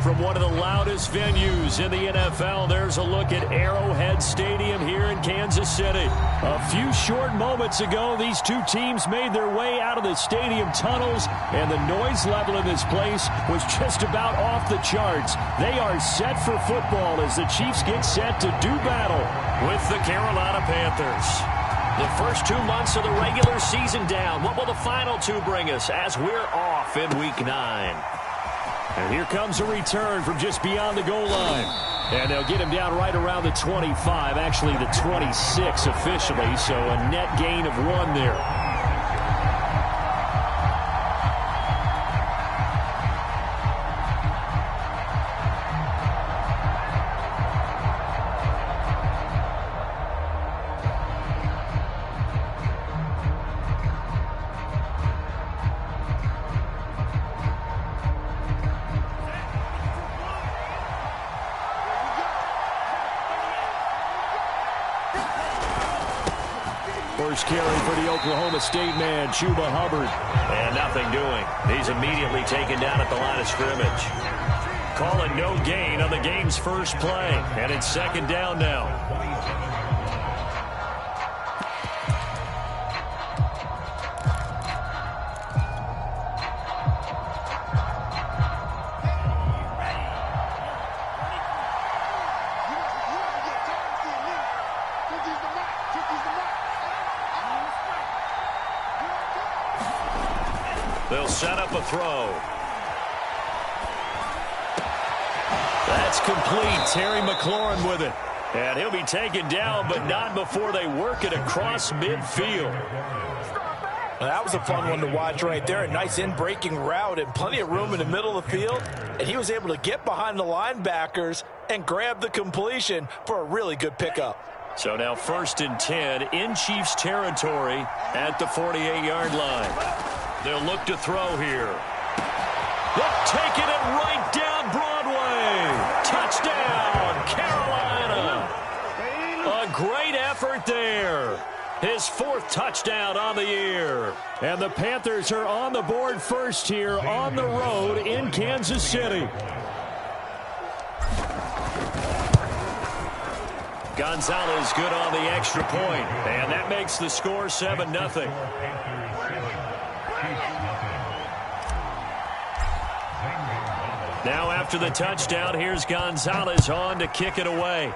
from one of the loudest venues in the NFL. There's a look at Arrowhead Stadium here in Kansas City. A few short moments ago, these two teams made their way out of the stadium tunnels, and the noise level in this place was just about off the charts. They are set for football as the Chiefs get set to do battle with the Carolina Panthers. The first 2 months of the regular season down. What will the final two bring us as we're off in Week 9? And here comes a return from just beyond the goal line. And they'll get him down right around the 25, actually the 26 officially, so a net gain of 1 there. First carry for the Oklahoma State man, Chuba Hubbard. And nothing doing. He's immediately taken down at the line of scrimmage. Call it no gain on the game's first play. And it's second down now. They'll set up a throw. That's complete. Terry McLaurin with it. And he'll be taken down, but not before they work it across midfield. Well, that was a fun one to watch right there. A nice in-breaking route and plenty of room in the middle of the field. And he was able to get behind the linebackers and grab the completion for a really good pickup. So now 1st and 10 in Chiefs territory at the 48-yard line. They'll look to throw here. They're taking it right down Broadway. Touchdown, Carolina. A great effort there. His 4th touchdown on the year. And the Panthers are on the board first here on the road in Kansas City. Gonzalez good on the extra point. And that makes the score 7-0. Now after the touchdown, here's Gonzalez on to kick it away.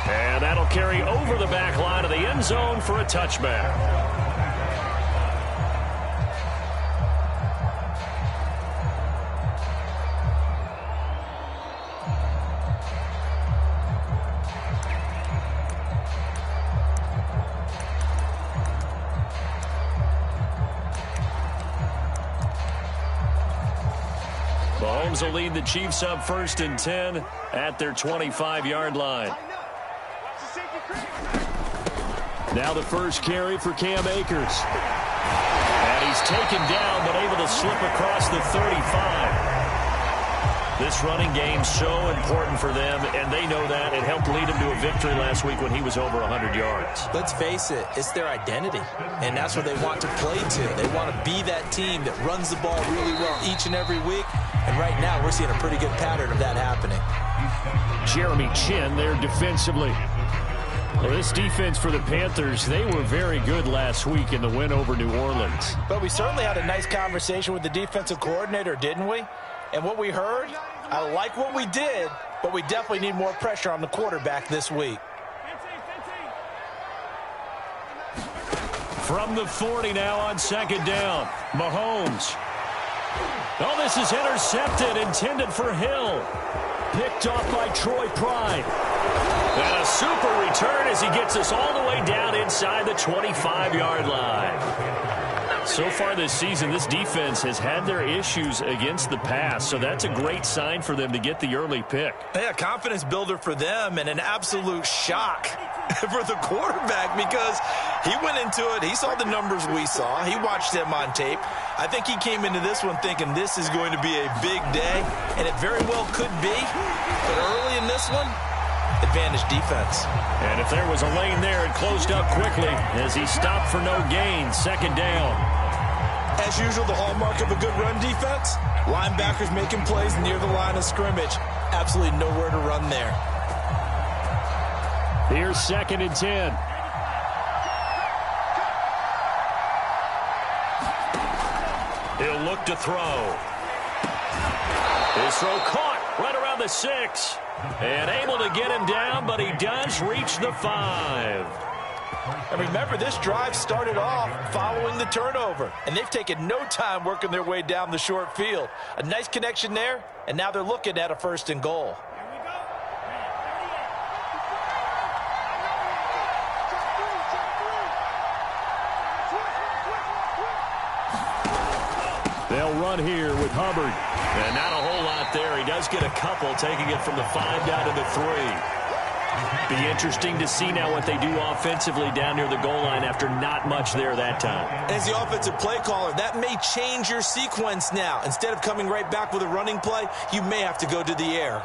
And that'll carry over the back line of the end zone for a touchback. Mahomes will lead the Chiefs up 1st and 10 at their 25-yard line. Now the first carry for Cam Akers. And he's taken down but able to slip across the 35. This running game's so important for them, and they know that. It helped lead him to a victory last week when he was over 100 yards. Let's face it, it's their identity, and that's what they want to play to. They want to be that team that runs the ball really well each and every week, and right now we're seeing a pretty good pattern of that happening. Jeremy Chin there defensively. Well, this defense for the Panthers, they were very good last week in the win over New Orleans. But we certainly had a nice conversation with the defensive coordinator, didn't we? And what we heard, I like what we did, but we definitely need more pressure on the quarterback this week. From the 40 now on 2nd down, Mahomes. Oh, this is intercepted, intended for Hill. Picked off by Troy Pride. And a super return as he gets us all the way down inside the 25-yard line. So far this season, this defense has had their issues against the pass, so that's a great sign for them to get the early pick. Yeah, confidence builder for them and an absolute shock for the quarterback because he went into it. He saw the numbers we saw. He watched them on tape. I think he came into this one thinking this is going to be a big day, and it very well could be. But early in this one, advantage defense. And if there was a lane there, it closed up quickly as he stopped for no gain. 2nd down. As usual, the hallmark of a good run defense, linebackers making plays near the line of scrimmage. Absolutely nowhere to run there. Here's 2nd and 10. He'll look to throw. His throw caught right around the 6. And able to get him down, but he does reach the 5. And remember, this drive started off following the turnover, and they've taken no time working their way down the short field. A nice connection there, and now they're looking at a 1st and goal. They'll run here with Hubbard. And not a whole lot there. He does get a couple, taking it from the 5 down to the 3. Be interesting to see now what they do offensively down near the goal line after not much there that time. As the offensive play caller, that may change your sequence now. Instead of coming right back with a running play, you may have to go to the air.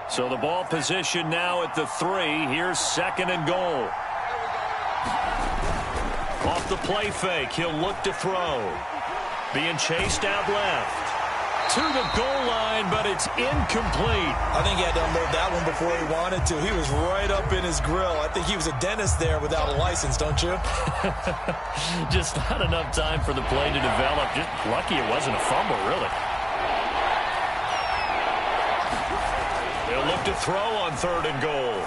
So the ball position now at the 3. Here's 2nd and goal. Off the play fake, he'll look to throw. Being chased out left. To the goal line, but it's incomplete. I think he had to unload that one before he wanted to. He was right up in his grill. I think he was a dentist there without a license, don't you? Just not enough time for the play to develop. Just lucky it wasn't a fumble, really. He'll look to throw on 3rd and goal.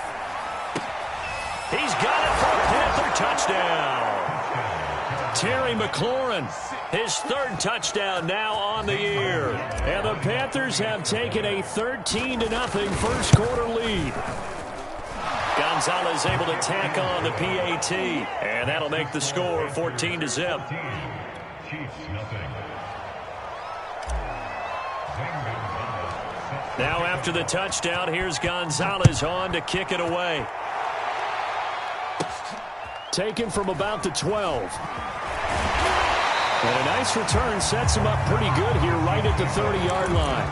He's got it for a Panther touchdown. Terry McLaurin, his 3rd touchdown now on the year. And the Panthers have taken a 13-0 first quarter lead. Gonzalez able to tack on the PAT, and that'll make the score 14-0. Now after the touchdown, here's Gonzalez on to kick it away. Taken from about the 12. And a nice return sets him up pretty good here right at the 30-yard line.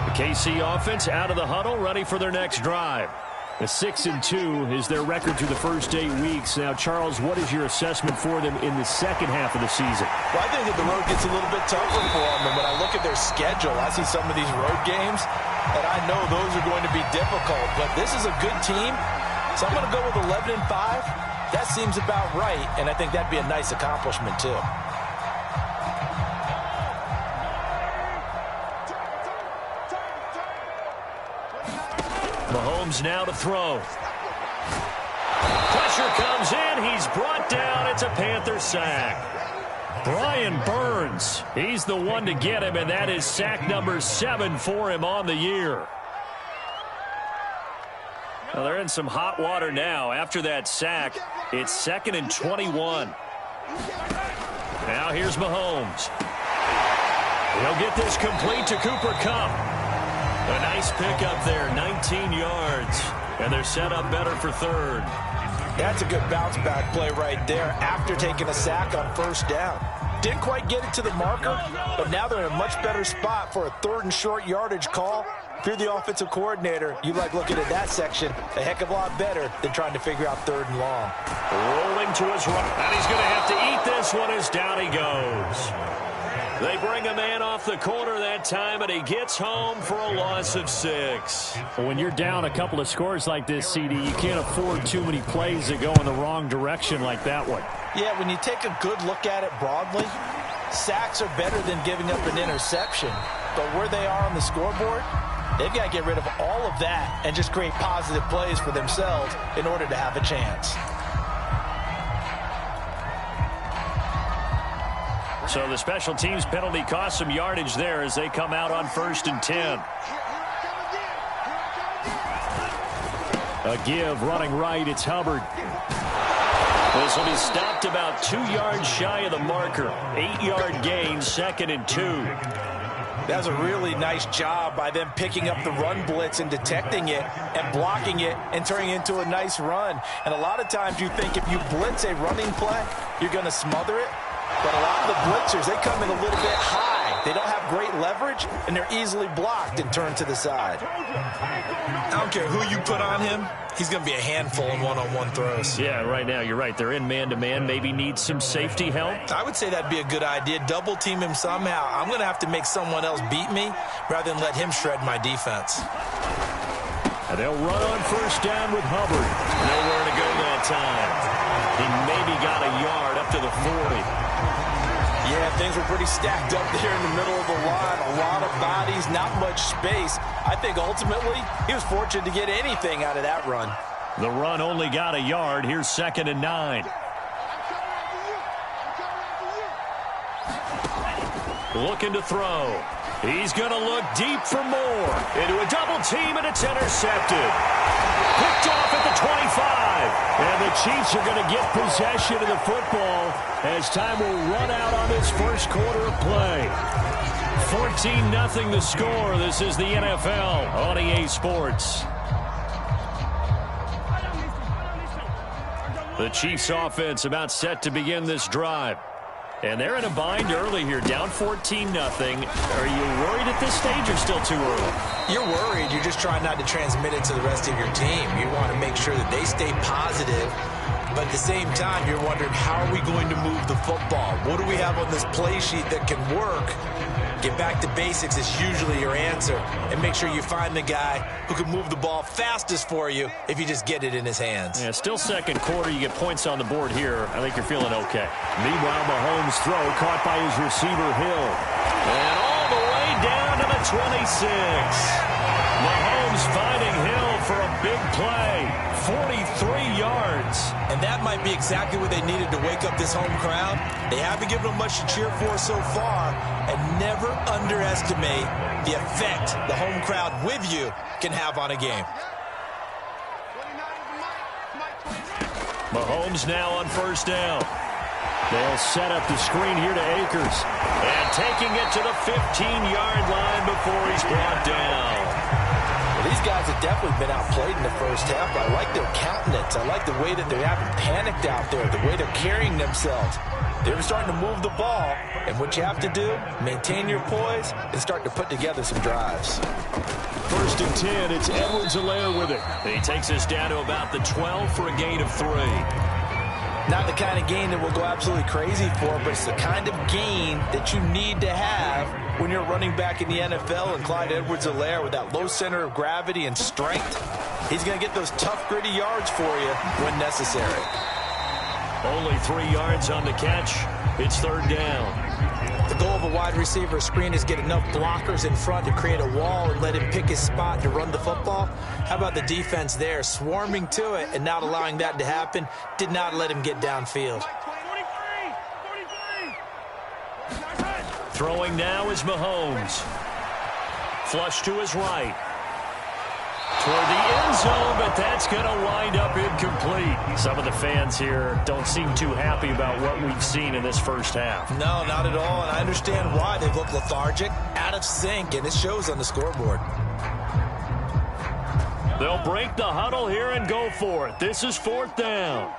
The KC offense out of the huddle, ready for their next drive. A 6-2 is their record through the first 8 weeks. Now, Charles, what is your assessment for them in the second half of the season? Well, I think that the road gets a little bit tougher for them. And when I look at their schedule, I see some of these road games, and I know those are going to be difficult. But this is a good team, so I'm going to go with 11-5. That seems about right, and I think that'd be a nice accomplishment, too. Mahomes now to throw. Pressure comes in. He's brought down. It's a Panther sack. Brian Burns, he's the one to get him, and that is sack number 7 for him on the year. Well, they're in some hot water now. After that sack, it's 2nd and 21. Now here's Mahomes. He'll get this complete to Cooper Kupp. A nice pickup there, 19 yards. And they're set up better for 3rd. That's a good bounce-back play right there after taking a sack on 1st down. Didn't quite get it to the marker, but now they're in a much better spot for a 3rd and short yardage call. If you're the offensive coordinator, you like looking at that section a heck of a lot better than trying to figure out 3rd and long. Rolling to his right, and he's going to have to eat this one as down he goes. They bring a man off the corner that time, and he gets home for a loss of 6. Well, when you're down a couple of scores like this, CD, you can't afford too many plays that go in the wrong direction like that one. Yeah, when you take a good look at it broadly, sacks are better than giving up an interception. But where they are on the scoreboard, they've got to get rid of all of that and just create positive plays for themselves in order to have a chance. So the special teams penalty cost some yardage there as they come out on 1st and 10. A give running right, it's Hubbard. This one is stopped about 2 yards shy of the marker. 8-yard gain, 2nd and 2. That was a really nice job by them picking up the run blitz and detecting it and blocking it and turning it into a nice run. And a lot of times you think if you blitz a running play, you're going to smother it. But a lot of the blitzers, they come in a little bit high They don't have great leverage, and they're easily blocked and turned to the side. I don't care who you put on him. He's going to be a handful in one-on-one throws. Yeah, right now, you're right. They're in man-to-man. Maybe need some safety help. I would say that'd be a good idea. Double team him somehow. I'm going to have to make someone else beat me rather than let him shred my defense. And they'll run on first down with Hubbard. Nowhere to go that time. He maybe got a yard up to the 40. Yeah, things were pretty stacked up there in the middle of the line. A lot of bodies, not much space. I think ultimately he was fortunate to get anything out of that run. The run only got a yard. Here's 2nd and 9. Looking to throw. He's going to look deep for more. Into a double team, and it's intercepted. Picked off at the 25. And the Chiefs are going to get possession of the football as time will run out on this first quarter of play. 14-0 the score. This is the NFL on EA Sports. The Chiefs offense about set to begin this drive. And they're in a bind early here, down 14-0. Are you worried at this stage or still too early? You're worried. You're just trying not to transmit it to the rest of your team. You want to make sure that they stay positive. But at the same time, you're wondering, how are we going to move the football? What do we have on this play sheet that can work? Get back to basics is usually your answer. And make sure you find the guy who can move the ball fastest for you if you just get it in his hands. Yeah, still second quarter. You get points on the board here. I think you're feeling okay. Meanwhile, Mahomes' throw caught by his receiver, Hill. And all the way down to the 26. Mahomes finding Hill for a big play. 43 yards. And that might be exactly what they needed to wake up this home crowd. They haven't given them much to cheer for so far. And never underestimate the effect the home crowd with you can have on a game. Mahomes now on first down. They'll set up the screen here to Akers. And taking it to the 15-yard line before he's brought down. Well, these guys have definitely been outplayed in the first half. I like their countenance. I like the way that they haven't panicked out there, the way they're carrying themselves. They're starting to move the ball, and what you have to do, maintain your poise and start to put together some drives. 1st and 10, it's Edwards-Helaire with it. He takes us down to about the 12 for a gain of 3. Not the kind of gain that we'll go absolutely crazy for, but it's the kind of gain that you need to have when you're running back in the NFL. And Clyde Edwards-Helaire, with that low center of gravity and strength, he's going to get those tough, gritty yards for you when necessary. Only 3 yards on the catch. It's 3rd down. The goal of a wide receiver screen is get enough blockers in front to create a wall and let him pick his spot to run the football. How about the defense there, swarming to it and not allowing that to happen? Did not let him get downfield. Throwing now is Mahomes. Flush to his right. Toward the end zone, but that's going to wind up incomplete. Some of the fans here don't seem too happy about what we've seen in this first half. No, not at all, and I understand why. They look lethargic, out of sync, and it shows on the scoreboard. They'll break the huddle here and go for it. This is 4th down.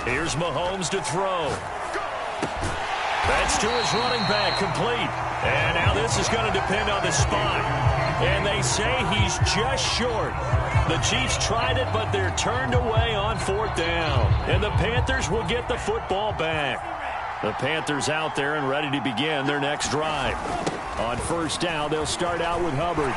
Here's Mahomes to throw. That's to his running back, complete. And now this is going to depend on the spot. And they say he's just short. The Chiefs tried it, but they're turned away on 4th down. And the Panthers will get the football back. The Panthers out there and ready to begin their next drive. On first down, they'll start out with Hubbard.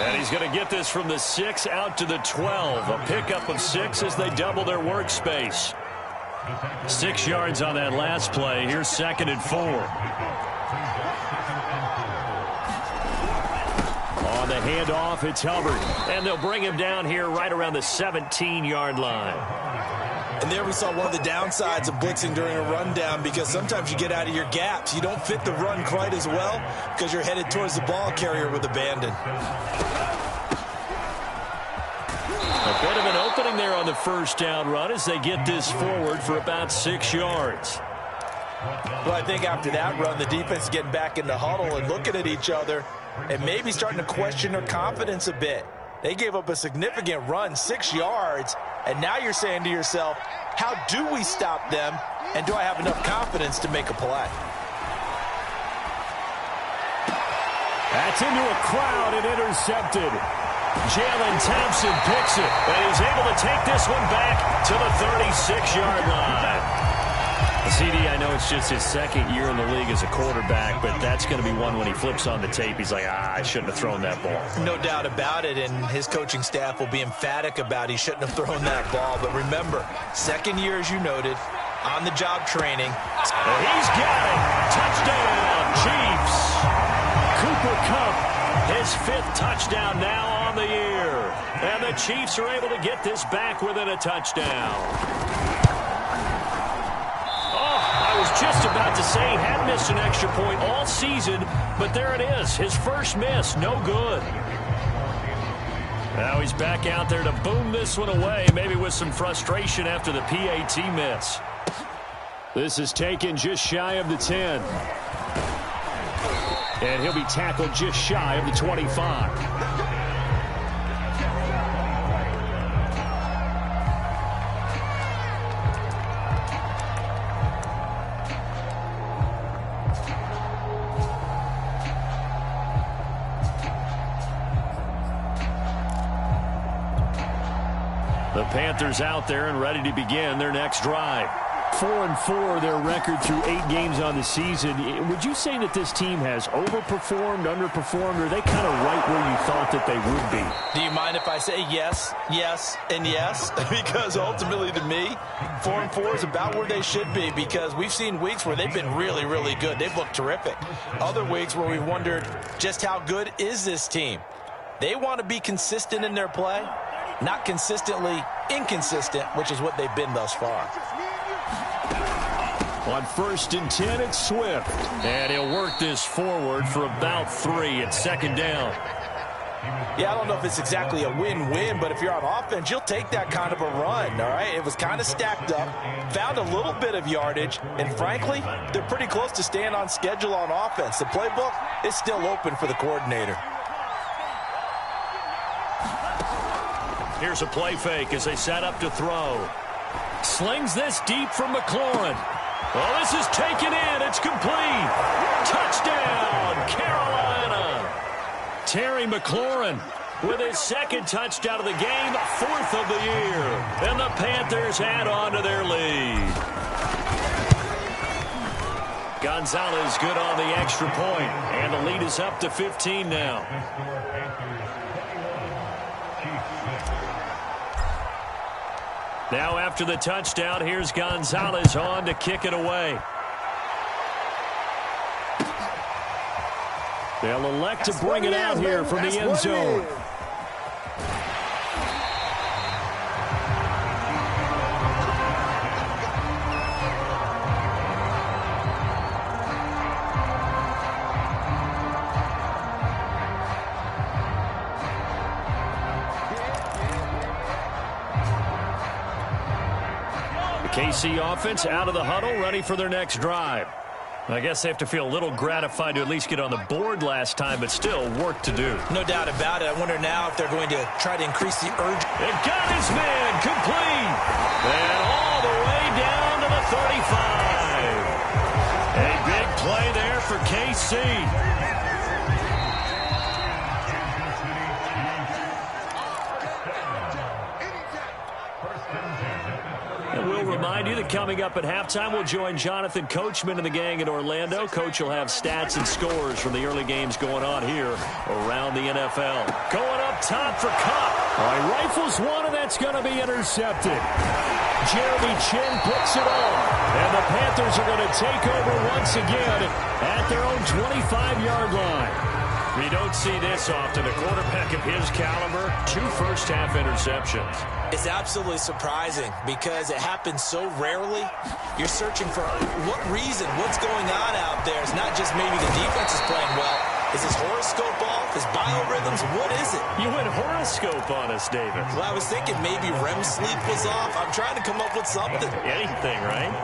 And he's going to get this from the 6 out to the 12. A pickup of 6 as they double their workspace. 6 yards on that last play. Here's 2nd and 4. On the handoff, it's Hubbard. And they'll bring him down here right around the 17-yard line. And there we saw one of the downsides of blitzing during a rundown, because sometimes you get out of your gaps. You don't fit the run quite as well because you're headed towards the ball carrier with abandon. A bit of an opening there on the first down run as they get this forward for about 6 yards. Well, I think after that run, the defense is getting back in the huddle and looking at each other and maybe starting to question their confidence a bit. They gave up a significant run, 6 yards, And now you're saying to yourself, how do we stop them? And do I have enough confidence to make a play? That's into a crowd and intercepted. Jalen Thompson picks it, and he's able to take this one back to the 36-yard line. CD, I know it's just his second year in the league as a quarterback, but that's going to be one when he flips on the tape. He's like, I shouldn't have thrown that ball. No doubt about it, and his coaching staff will be emphatic about he shouldn't have thrown that ball. But remember, second year, as you noted, on-the-job training. He's got it. Touchdown, Chiefs. Cooper Kupp, his 5th touchdown now on the year. And the Chiefs are able to get this back within a touchdown. Oh, I was just about to say he had missed an extra point all season, but there it is. His first miss, no good. Now he's back out there to boom this one away, maybe with some frustration after the PAT miss. This is taken just shy of the 10. And he'll be tackled just shy of the 25. The Panthers out there and ready to begin their next drive. 4-4 their record through 8 games on the season. Would you say that this team has overperformed, underperformed, or are they kind of right where you thought that they would be? Do you mind if I say yes, yes, and yes? Because ultimately to me, 4-4 is about where they should be, because we've seen weeks where they've been really, really good. They've looked terrific. Other weeks where we've wondered just how good is this team. They want to be consistent in their play, not consistently inconsistent, which is what they've been thus far. On 1st and 10, it's Swift. And he'll work this forward for about 3 at 2nd down. Yeah, I don't know if it's exactly a win-win, but if you're on offense, you'll take that kind of a run, all right? It was kind of stacked up, found a little bit of yardage, and frankly, they're pretty close to staying on schedule on offense. The playbook is still open for the coordinator. Here's a play fake as they set up to throw. Slings this deep from McLaurin. Oh, this is taken in. It's complete. Touchdown, Carolina. Terry McLaurin with his 2nd touchdown of the game, 4th of the year. And the Panthers add on to their lead. Gonzalez good on the extra point. And the lead is up to 15 now. Now after the touchdown, here's Gonzalez on to kick it away. They'll elect to bring it out here from the end zone. KC offense out of the huddle, ready for their next drive. I guess they have to feel a little gratified to at least get on the board last time, but still work to do. No doubt about it. I wonder now if they're going to try to increase the urge. They've got his man complete. And all the way down to the 35. A big play there for KC. Remind you that coming up at halftime, we'll join Jonathan Coachman and the gang in Orlando. Coach will have stats and scores from the early games going on here around the NFL. Going up top for Kupp. Rifles one, and that's going to be intercepted. Jeremy Chin puts it on. And the Panthers are going to take over once again at their own 25-yard line. We don't see this often. A quarterback of his caliber, 2 first-half interceptions. It's absolutely surprising because it happens so rarely. You're searching for what reason, what's going on out there. It's not just maybe the defense is playing well. Is his horoscope off? His biorhythms? What is it? You went horoscope on us, David. Well, I was thinking maybe REM sleep was off. I'm trying to come up with something. Anything, right?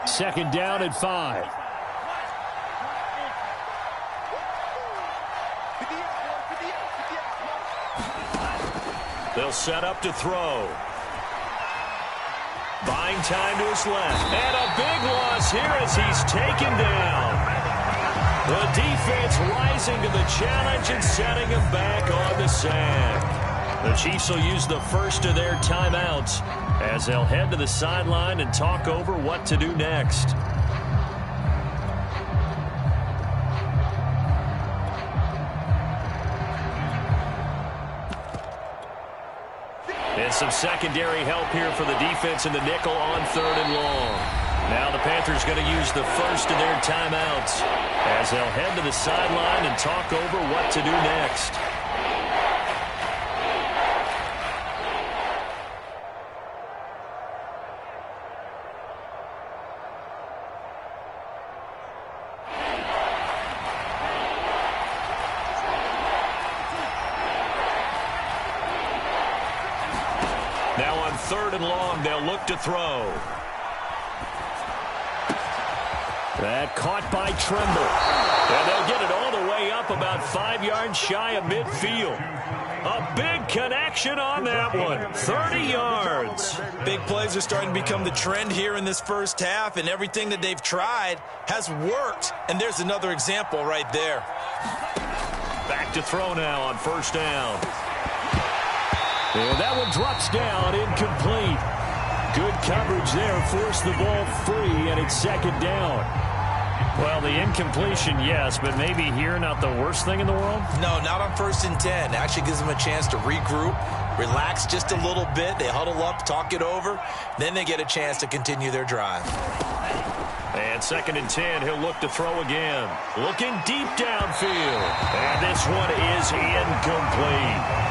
Second down and 5. They'll set up to throw. Buying time to his left. And a big loss here as he's taken down. The defense rising to the challenge and setting him back on the sack. The Chiefs will use the first of their timeouts as they'll head to the sideline and talk over what to do next. And some secondary help here for the defense in the nickel on 3rd and long. Now the Panthers going to use the first of their timeouts as they'll head to the sideline and talk over what to do next. Now on 3rd and long, they'll look to throw. That caught by Tremble. And they'll get it all the way up about 5 yards shy of midfield. A big connection on that one. 30 yards. Big plays are starting to become the trend here in this first half, and everything that they've tried has worked. And there's another example right there. Back to throw now on 1st down. And that one drops down, incomplete. Good coverage there, forced the ball free, and it's 2nd down. Well, the incompletion, yes, but maybe here not the worst thing in the world? No, not on 1st and 10. Actually gives them a chance to regroup, relax just a little bit. They huddle up, talk it over. Then they get a chance to continue their drive. And 2nd and 10, he'll look to throw again. Looking deep downfield. And this one is incomplete.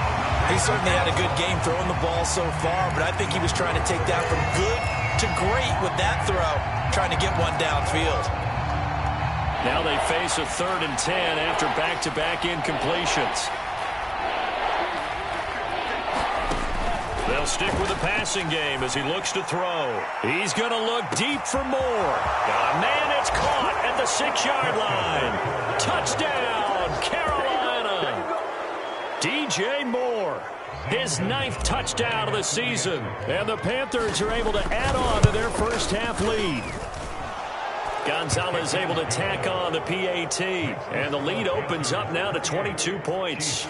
He certainly had a good game throwing the ball so far, but I think he was trying to take that from good to great with that throw, trying to get one downfield. Now they face a 3rd and 10 after back-to-back incompletions. They'll stick with the passing game as he looks to throw. He's going to look deep for more. Man, it's caught at the 6-yard line. Touchdown, Carolina. DJ Moore, his 9th touchdown of the season. And the Panthers are able to add on to their first half lead. Gonzalez able to tack on the PAT. And the lead opens up now to 22 points.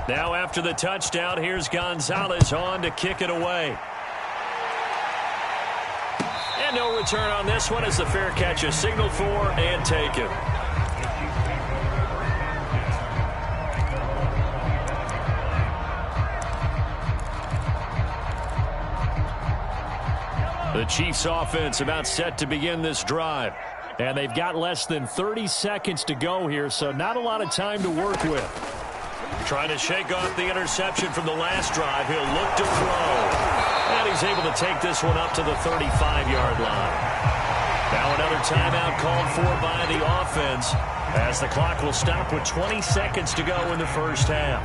Now after the touchdown, here's Gonzalez on to kick it away. And no return on this one as the fair catch is signaled for and taken. The Chiefs offense about set to begin this drive. And they've got less than 30 seconds to go here, so not a lot of time to work with. Trying to shake off the interception from the last drive. He'll look to throw. And he's able to take this one up to the 35-yard line. Now another timeout called for by the offense as the clock will stop with 20 seconds to go in the first half.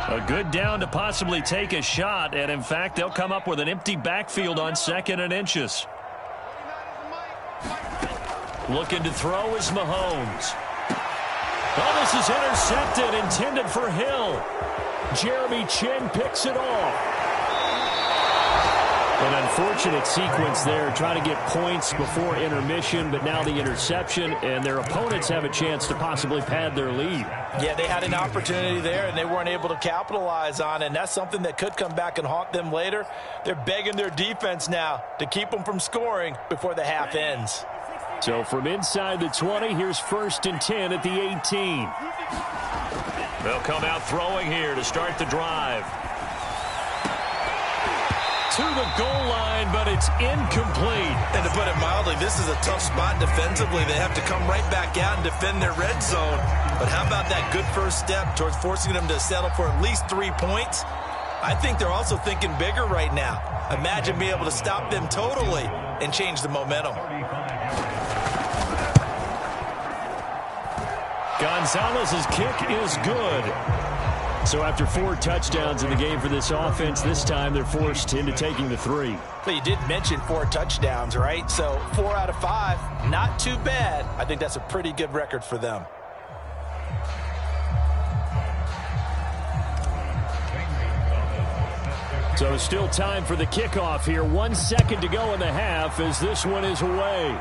A good down to possibly take a shot, and in fact, they'll come up with an empty backfield on 2nd and inches. Looking to throw is Mahomes. Oh, this is intercepted, intended for Hill. Jeremy Chin picks it off. An unfortunate sequence there, trying to get points before intermission, but now the interception, and their opponents have a chance to possibly pad their lead. Yeah, they had an opportunity there, and they weren't able to capitalize on it, and that's something that could come back and haunt them later. They're begging their defense now to keep them from scoring before the half ends. So from inside the 20, here's 1st and 10 at the 18. They'll come out throwing here to start the drive. To the goal line, but it's incomplete. And to put it mildly, this is a tough spot defensively. They have to come right back out and defend their red zone. But how about that good first step towards forcing them to settle for at least 3 points? I think they're also thinking bigger right now. Imagine being able to stop them totally and change the momentum. Gonzalez's kick is good. So after 4 touchdowns in the game for this offense, this time they're forced into taking the 3. But you did mention 4 touchdowns, right? So 4 out of 5, not too bad. I think that's a pretty good record for them. So still time for the kickoff here. 1 second to go in the half as this one is away.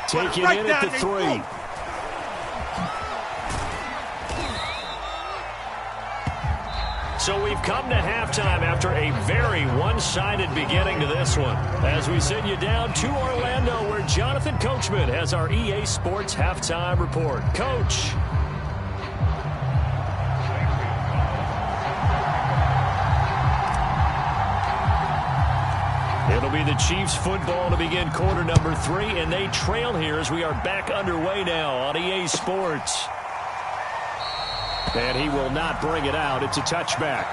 Take it in at the 3. So we've come to halftime after a very one-sided beginning to this one. As we send you down to Orlando, where Jonathan Coachman has our EA Sports Halftime Report. Coach. It'll be the Chiefs football to begin quarter number 3, and they trail here as we are back underway now on EA Sports. And he will not bring it out. It's a touchback.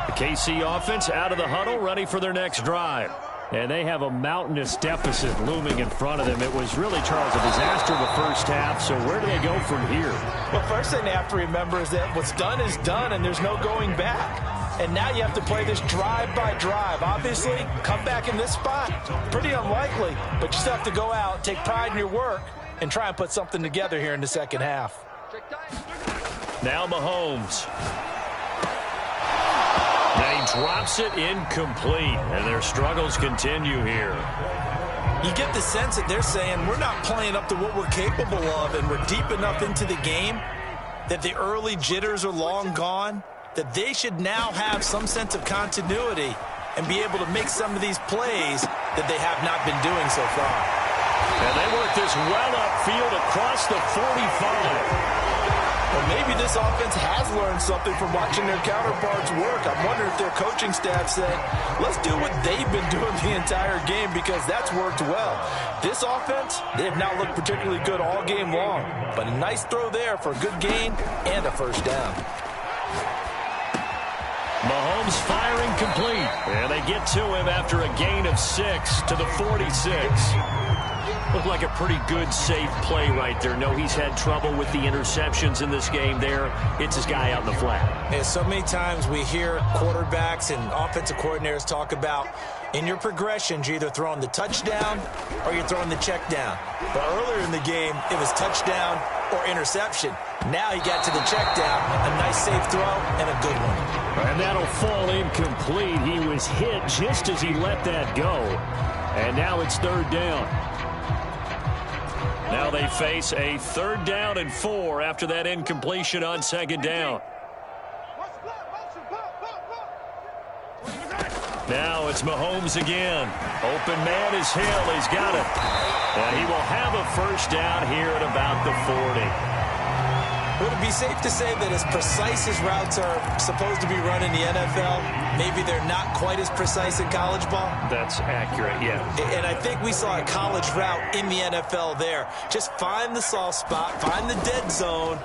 The KC offense out of the huddle, ready for their next drive. And they have a mountainous deficit looming in front of them. It was really, Charles, a disaster in the first half. So where do they go from here? Well, first thing they have to remember is that what's done is done, and there's no going back. And now you have to play this drive by drive. Obviously, come back in this spot, pretty unlikely. But you still have to go out, take pride in your work, and try and put something together here in the second half. Now Mahomes. Now he drops it incomplete, and their struggles continue here. You get the sense that they're saying we're not playing up to what we're capable of, and we're deep enough into the game that the early jitters are long gone, that they should now have some sense of continuity and be able to make some of these plays that they have not been doing so far. And they work this well upfield across the 45. Well, maybe this offense has learned something from watching their counterparts work. I wonder if their coaching staff said, let's do what they've been doing the entire game, because that's worked well. This offense, they have not looked particularly good all game long, but a nice throw there for a good gain and a first down. Mahomes firing complete, and they get to him after a gain of 6 to the 46. Looked like a pretty good, safe play right there. No, he's had trouble with the interceptions in this game there. It's his guy out in the flat. And so many times we hear quarterbacks and offensive coordinators talk about in your progressions, you're either throwing the touchdown or you're throwing the check down. But earlier in the game, it was touchdown or interception. Now he got to the check down, a nice safe throw, and a good one. And that'll fall incomplete. He was hit just as he let that go. And now it's 3rd down. Now they face a 3rd down and 4 after that incompletion on 2nd down. Now it's Mahomes again. Open man is Hill. He's got it. And he will have a first down here at about the 40. Would it be safe to say that as precise as routes are supposed to be run in the NFL, maybe they're not quite as precise in college ball? That's accurate, yeah. And I think we saw a college route in the NFL there. Just find the soft spot, find the dead zone,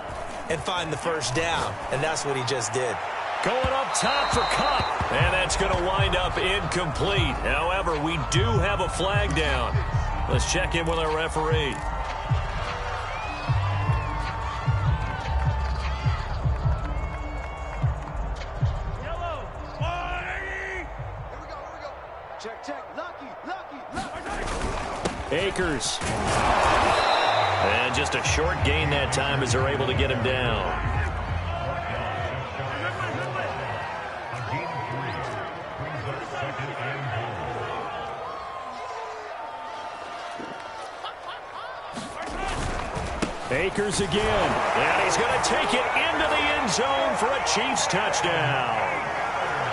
and find the first down. And that's what he just did. Going up top for Cup. And that's going to wind up incomplete. However, we do have a flag down. Let's check in with our referee. Akers. And just a short gain that time as they're able to get him down. Akers again. And he's going to take it into the end zone for a Chiefs touchdown.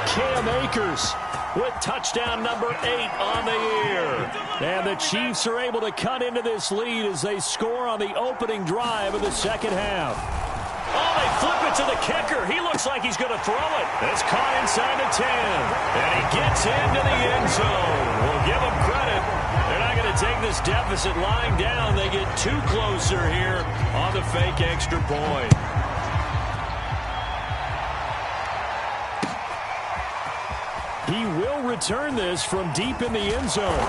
Cam Akers with touchdown number 8 on the year. And the Chiefs are able to cut into this lead as they score on the opening drive of the second half. Oh, they flip it to the kicker. He looks like he's going to throw it. It's caught inside the 10. And he gets into the end zone. We'll give him credit. They're not going to take this deficit lying down. They get 2 closer here on the fake extra point. He will return this from deep in the end zone.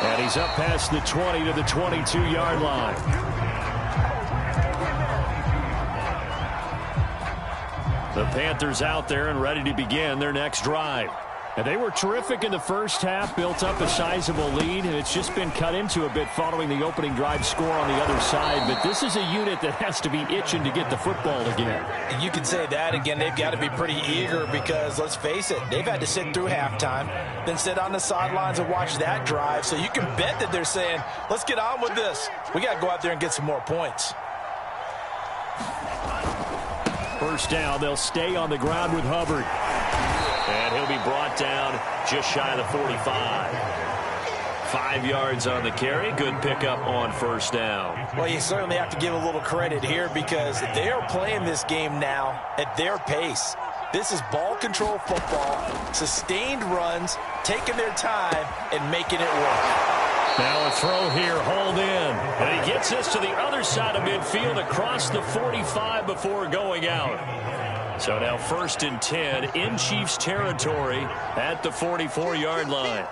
And he's up past the 20 to the 22-yard line. The Panthers out there and ready to begin their next drive. And they were terrific in the first half, built up a sizable lead, and it's just been cut into a bit following the opening drive score on the other side. But this is a unit that has to be itching to get the football again. And you can say that again. They've got to be pretty eager because, let's face it, they've had to sit through halftime, then sit on the sidelines and watch that drive. So you can bet that they're saying, let's get on with this. We got to go out there and get some more points. First down, they'll stay on the ground with Hubbard. And he'll be brought down just shy of the 45. 5 yards on the carry. Good pickup on first down. Well, you certainly have to give a little credit here because they are playing this game now at their pace. This is ball control football, sustained runs, taking their time, and making it work. Now a throw here, hold in. And he gets this to the other side of midfield across the 45 before going out. So now 1st and 10 in Chiefs territory at the 44-yard line.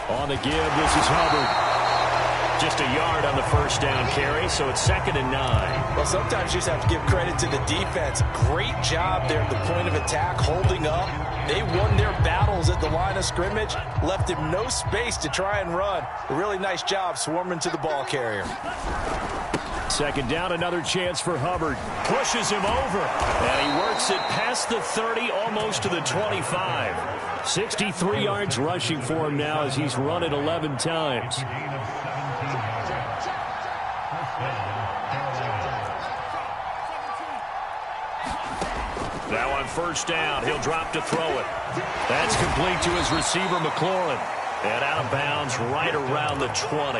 On the give, this is Hubbard. Just a yard on the first down carry, so it's 2nd and 9. Well, sometimes you just have to give credit to the defense. Great job there at the point of attack, holding up. They won their battles at the line of scrimmage, left him no space to try and run. A really nice job swarming to the ball carrier. 2nd down, another chance for Hubbard. Pushes him over. And he works it past the 30, almost to the 25. 63 yards rushing for him now as he's run it 11 times. Now on first down, he'll drop to throw it. That's complete to his receiver, McLaurin. And out of bounds right around the 20.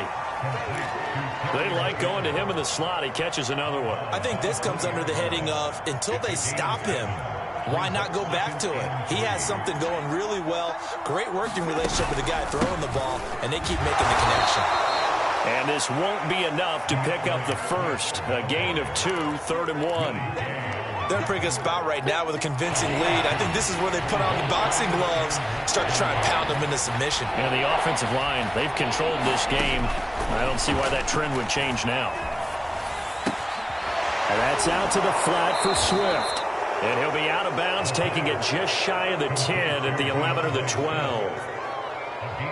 They like going to him in the slot. He catches another one. I think this comes under the heading of until they stop him, why not go back to it? He has something going really well. Great working relationship with the guy throwing the ball, and they keep making the connection. And this won't be enough to pick up the first. A gain of 2, 3rd and 1. They're in a pretty good spot right now with a convincing lead. I think this is where they put on the boxing gloves, start to try and pound them into submission. And the offensive line, they've controlled this game. I don't see why that trend would change now. And that's out to the flat for Swift. And he'll be out of bounds, taking it just shy of the 10 at the 11 or the 12.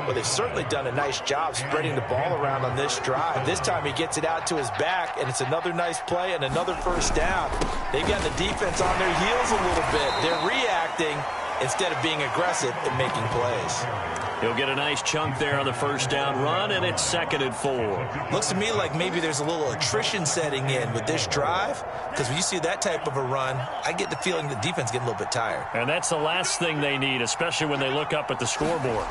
Well, they've certainly done a nice job spreading the ball around on this drive. This time he gets it out to his back, and it's another nice play and another first down. They've got the defense on their heels a little bit. They're reacting instead of being aggressive and making plays. He'll get a nice chunk there on the first down run, and it's 2nd and 4. Looks to me like maybe there's a little attrition setting in with this drive, because when you see that type of a run, I get the feeling the defense getting a little bit tired. And that's the last thing they need, especially when they look up at the scoreboard.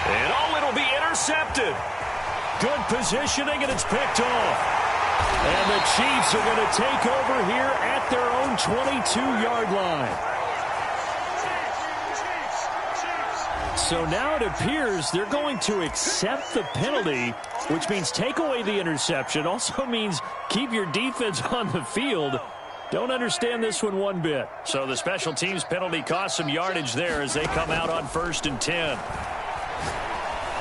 And it'll be intercepted. Good positioning, and it's picked off. And the Chiefs are going to take over here at their own 22-yard line. So now it appears they're going to accept the penalty, which means take away the interception. Also means keep your defense on the field. Don't understand this one bit. So the special teams penalty cost some yardage there as they come out on 1st and 10.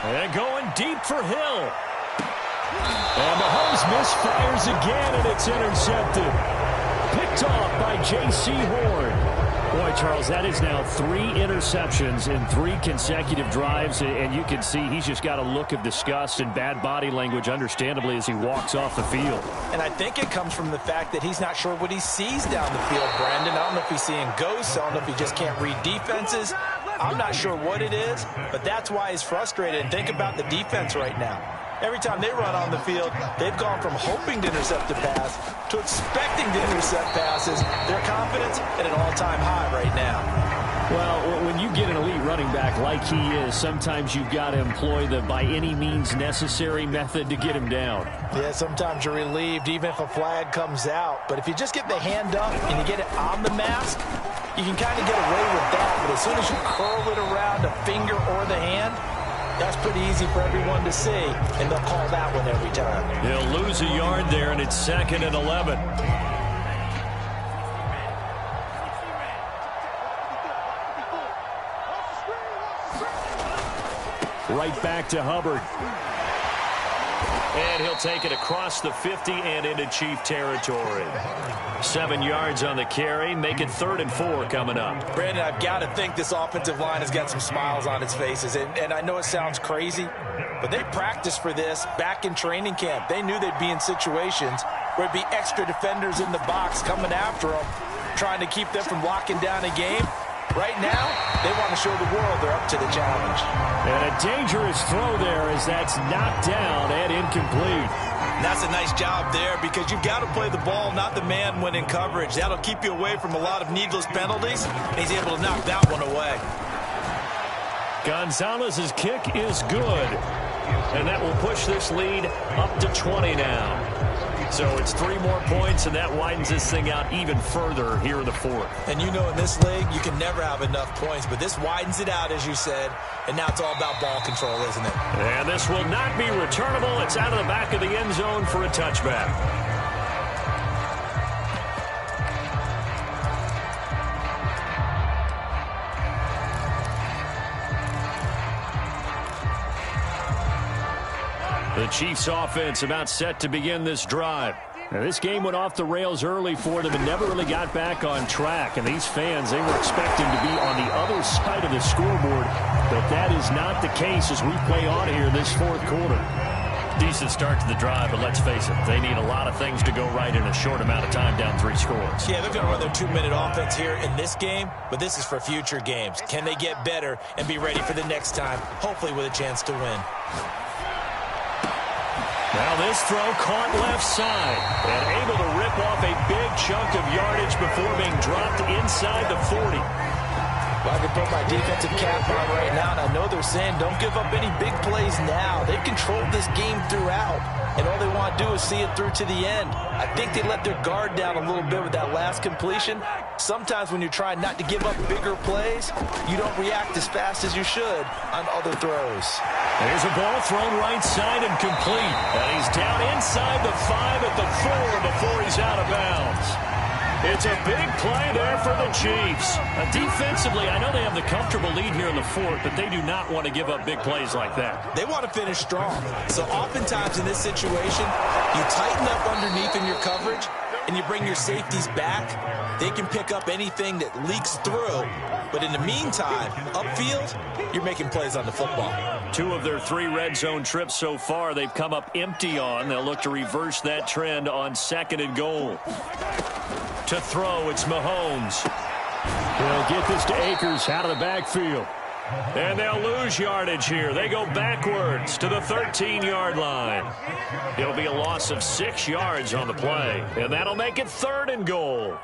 And going deep for Hill. And Mahomes misfires again, and it's intercepted. Picked off by J.C. Horn. Boy, Charles, that is now 3 interceptions in 3 consecutive drives, and you can see he's just got a look of disgust and bad body language, understandably, as he walks off the field. And I think it comes from the fact that he's not sure what he sees down the field, Brandon. I don't know if he's seeing ghosts. I don't know if he just can't read defenses. I'm not sure what it is, but that's why he's frustrated. And think about the defense right now. Every time they run on the field, they've gone from hoping to intercept a pass to expecting to intercept passes. Their confidence at an all-time high right now. Well, when you get an elite running back like he is, sometimes you've got to employ the by any means necessary method to get him down. Yeah, sometimes you're relieved even if a flag comes out. But if you just get the hand up and you get it on the mask, you can kind of get away with that. But as soon as you curl it around a finger or the hand, That's pretty easy for everyone to see, and they'll call that one every time. He'll lose a yard there, and it's 2nd and 11. Right back to Hubbard. And he'll take it across the 50 and into Chief territory. 7 yards on the carry. Make it 3rd and 4 coming up. Brandon, I've got to think this offensive line has got some smiles on its faces. And I know it sounds crazy, but they practiced for this back in training camp. They knew they'd be in situations where it'd be extra defenders in the box coming after them, trying to keep them from locking down a game. Right now, they want to show the world they're up to the challenge. And a dangerous throw there as that's knocked down and incomplete. And that's a nice job there because you've got to play the ball, not the man when in coverage. That'll keep you away from a lot of needless penalties, and he's able to knock that one away. Gonzalez's kick is good, and that will push this lead up to 20 now. So it's 3 more points, and that widens this thing out even further here in the 4th. And you know in this league, you can never have enough points, but this widens it out, as you said, and now it's all about ball control, isn't it? And this will not be returnable. It's out of the back of the end zone for a touchback. The Chiefs offense about set to begin this drive. Now, this game went off the rails early for them and never really got back on track. And these fans, they were expecting to be on the other side of the scoreboard. But that is not the case as we play on here this 4th quarter. Decent start to the drive, but let's face it, they need a lot of things to go right in a short amount of time down 3 scores. Yeah, they're going to run their 2-minute offense here in this game, but this is for future games. Can they get better and be ready for the next time, hopefully with a chance to win? Now this throw caught left side and able to rip off a big chunk of yardage before being dropped inside the 40. Well, I can put my defensive cap on right now, and I know they're saying don't give up any big plays now. They've controlled this game throughout, and all they want to do is see it through to the end. I think they let their guard down a little bit with that last completion. Sometimes when you're trying not to give up bigger plays, you don't react as fast as you should on other throws. There's a ball thrown right side and complete. And he's down inside the 5 at the 4 before he's out of bounds. It's a big play there for the Chiefs. Defensively, I know they have the comfortable lead here in the 4th, but they do not want to give up big plays like that. They want to finish strong. So oftentimes in this situation, you tighten up underneath in your coverage, and you bring your safeties back. They can pick up anything that leaks through. But in the meantime, upfield, you're making plays on the football. 2 of their 3 red zone trips so far, they've come up empty on. They'll look to reverse that trend on 2nd and goal. To throw, it's Mahomes. He'll get this to Akers out of the backfield. And they'll lose yardage here. They go backwards to the 13-yard line. It'll be a loss of 6 yards on the play. And that'll make it 3rd and goal.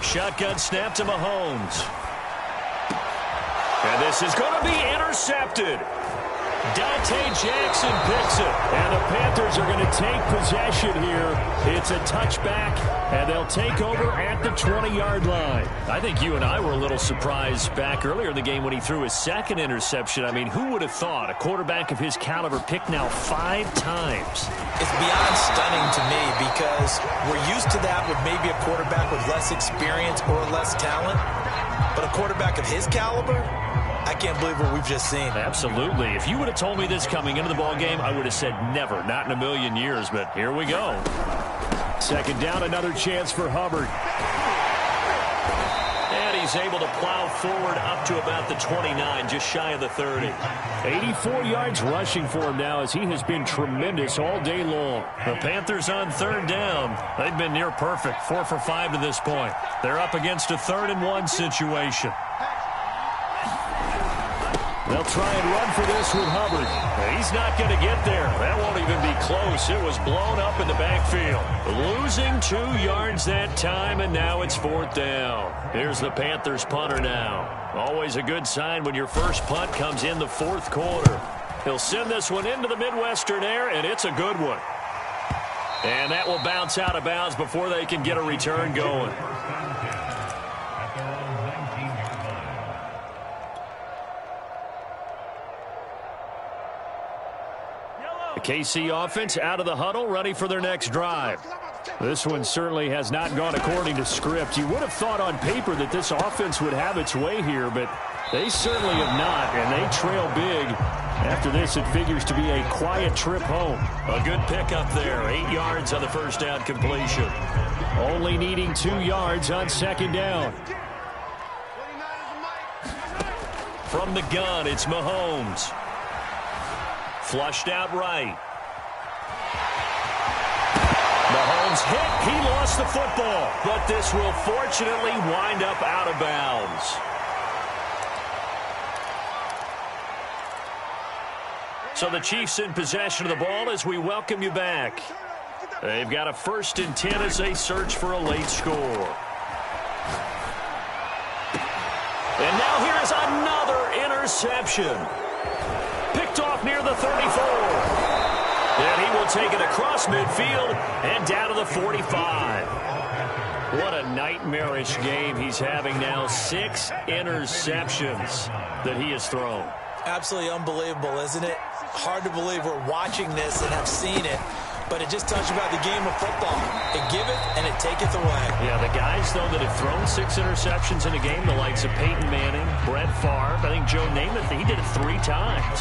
Shotgun snap to Mahomes. And this is going to be intercepted. Dante Jackson picks it. And the Panthers are going to take possession here. It's a touchback, and they'll take over at the 20-yard line. I think you and I were a little surprised back earlier in the game when he threw his 2nd interception. I mean, who would have thought a quarterback of his caliber picked now 5 times? It's beyond stunning to me because we're used to that with maybe a quarterback with less experience or less talent. But a quarterback of his caliber, I can't believe what we've just seen. Absolutely. If you would have told me this coming into the ball game, I would have said never, not in a million years, but here we go. 2nd down, another chance for Hubbard. And he's able to plow forward up to about the 29, just shy of the 30. 84 yards rushing for him now as he has been tremendous all day long. The Panthers on 3rd down. They've been near perfect, 4 for 5 to this point. They're up against a 3rd and 1 situation. They'll try and run for this with Hubbard. He's not going to get there. That won't even be close. It was blown up in the backfield. Losing 2 yards that time, and now it's 4th down. Here's the Panthers punter now. Always a good sign when your first punt comes in the 4th quarter. He'll send this one into the Midwestern air, and it's a good one. And that will bounce out of bounds before they can get a return going. The KC offense out of the huddle, ready for their next drive. This one certainly has not gone according to script. You would have thought on paper that this offense would have its way here, but they certainly have not, and they trail big. After this, it figures to be a quiet trip home. A good pickup there, 8 yards on the first down completion. Only needing 2 yards on second down. From the gun, it's Mahomes. Flushed out right. Mahomes hit. He lost the football, but this will fortunately wind up out of bounds. So the Chiefs in possession of the ball as we welcome you back. They've got a 1st and 10 as they search for a late score. And now here is another interception. Picked off near the 34. And he will take it across midfield and down to the 45. What a nightmarish game he's having now. 6 interceptions that he has thrown. Absolutely unbelievable, isn't it? Hard to believe we're watching this and have seen it, but it just tells you about the game of football. It giveth and it taketh away. Yeah, the guys, though, that have thrown 6 interceptions in a game, the likes of Peyton Manning, Brett Favre, I think Joe Namath, he did it 3 times.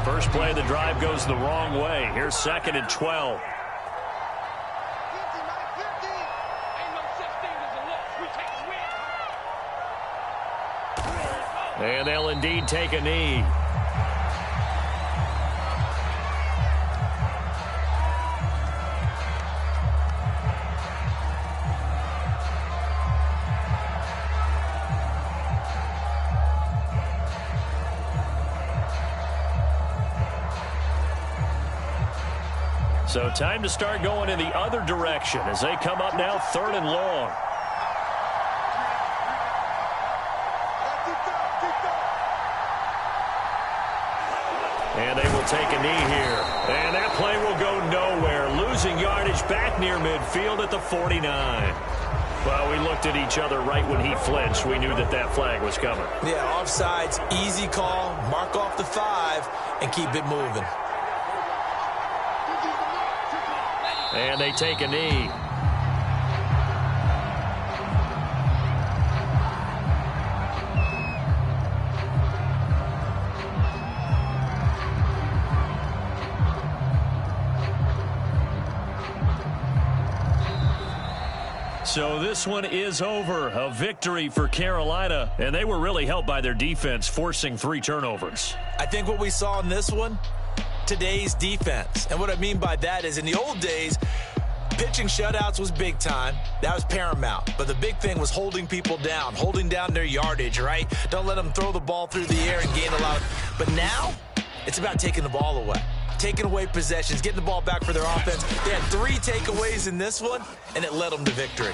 First play of the drive goes the wrong way. Here's 2nd and 12. And they'll indeed take a knee. So time to start going in the other direction as they come up now 3rd and long. And they will take a knee here. And that play will go nowhere. Losing yardage back near midfield at the 49. Well, we looked at each other right when he flinched. We knew that that flag was coming. Yeah, offsides, easy call. Mark off the 5 and keep it moving. And they take a knee. So this one is over. A victory for Carolina, and they were really helped by their defense, forcing 3 turnovers. I think what we saw in this one, today's defense. And what I mean by that is in the old days, pitching shutouts was big time. That was paramount. But the big thing was holding people down, holding down their yardage, right? Don't let them throw the ball through the air and gain a lot. But now, it's about taking the ball away. Taking away possessions, getting the ball back for their offense. They had 3 takeaways in this one, and it led them to victory.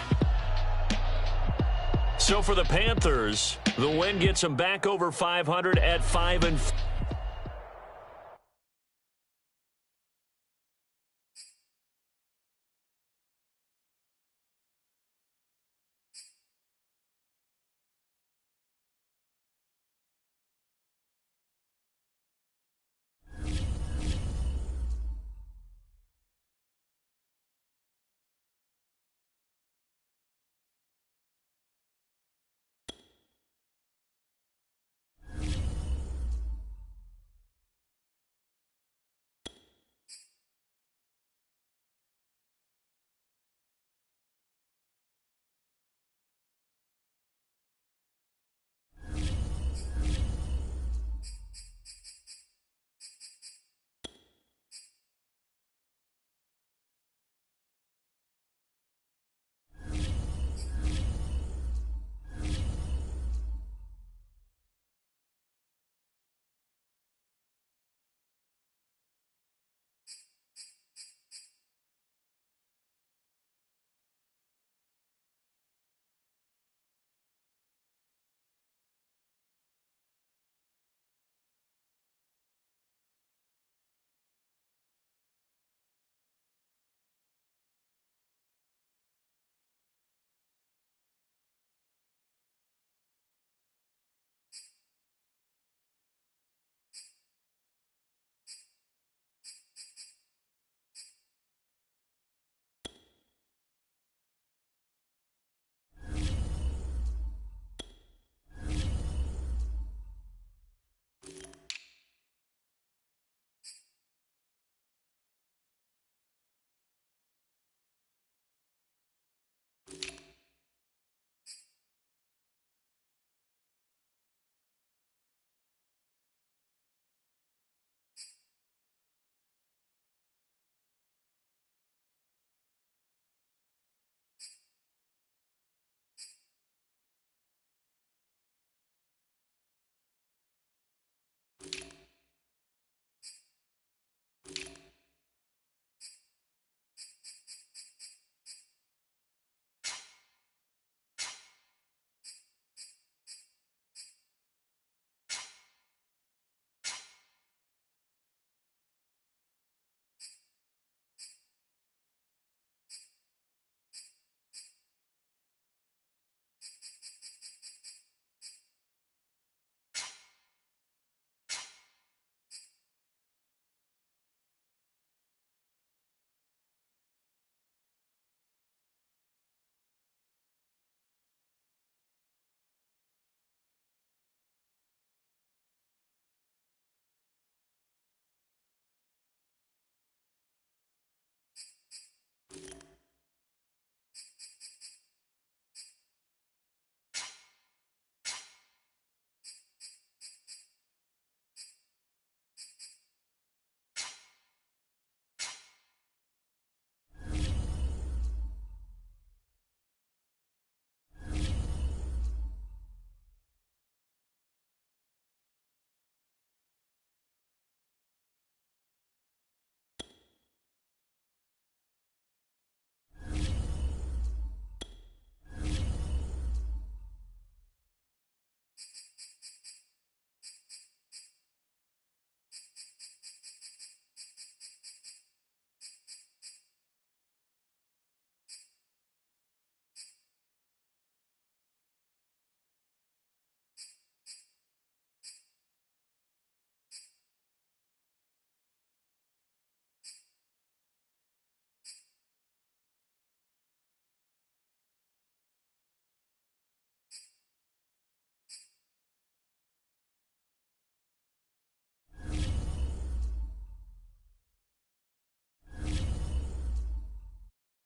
So for the Panthers, the win gets them back over 500 at 5-4.